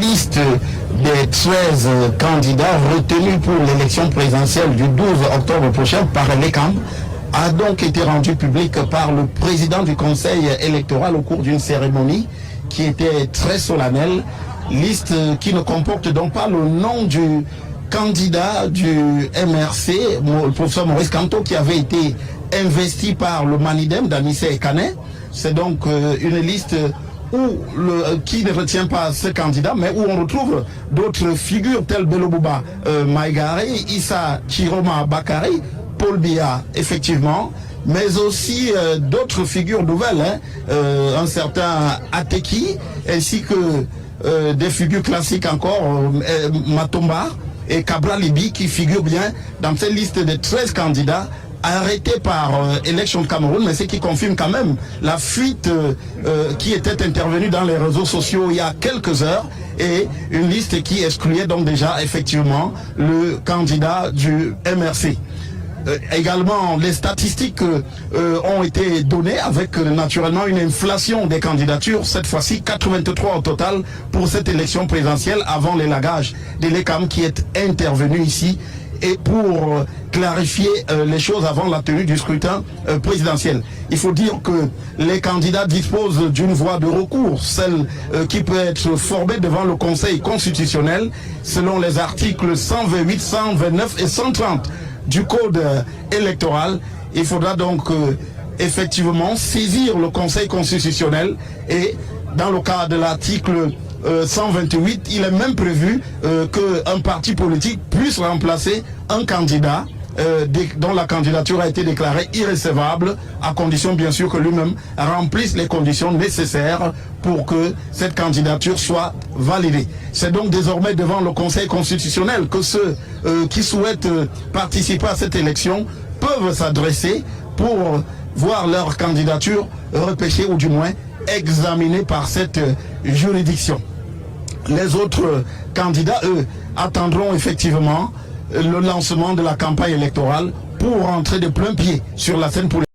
liste des 13 candidats retenus pour l'élection présidentielle du 12 octobre prochain par l'ECAM a donc été rendue publique par le président du conseil électoral au cours d'une cérémonie qui était très solennelle. Liste qui ne comporte donc pas le nom du candidat du MRC, le professeur Maurice Kamto, qui avait été investi par le Manidem d'Anissé Ekane. C'est donc une liste qui ne retient pas ce candidat, mais où on retrouve d'autres figures telles Belobouba Maïgari, Issa Chiroma Bakari, Paul Biya, effectivement, mais aussi d'autres figures nouvelles, un certain Ateki, ainsi que des figures classiques encore, Matomba et Kabra Libi, qui figurent bien dans cette liste de 13 candidats arrêtés par Election Cameroun, mais ce qui confirme quand même la fuite qui était intervenue dans les réseaux sociaux il y a quelques heures, et une liste qui excluait donc déjà effectivement le candidat du MRC. Également, les statistiques ont été données avec naturellement une inflation des candidatures, cette fois-ci 83 au total pour cette élection présidentielle avant l'élagage de l'ECAM qui est intervenu ici et pour clarifier les choses avant la tenue du scrutin présidentiel. Il faut dire que les candidats disposent d'une voie de recours, celle qui peut être formée devant le Conseil constitutionnel selon les articles 128, 129 et 130 du code électoral. Il faudra donc effectivement saisir le Conseil constitutionnel, et dans le cas de l'article 128, il est même prévu qu'un parti politique puisse remplacer un candidat dont la candidature a été déclarée irrecevable, à condition bien sûr que lui-même remplisse les conditions nécessaires pour que cette candidature soit validée. C'est donc désormais devant le Conseil constitutionnel que ceux qui souhaitent participer à cette élection peuvent s'adresser pour voir leur candidature repêchée ou du moins examinée par cette juridiction. Les autres candidats, eux, attendront effectivement le lancement de la campagne électorale pour rentrer de plein pied sur la scène politique.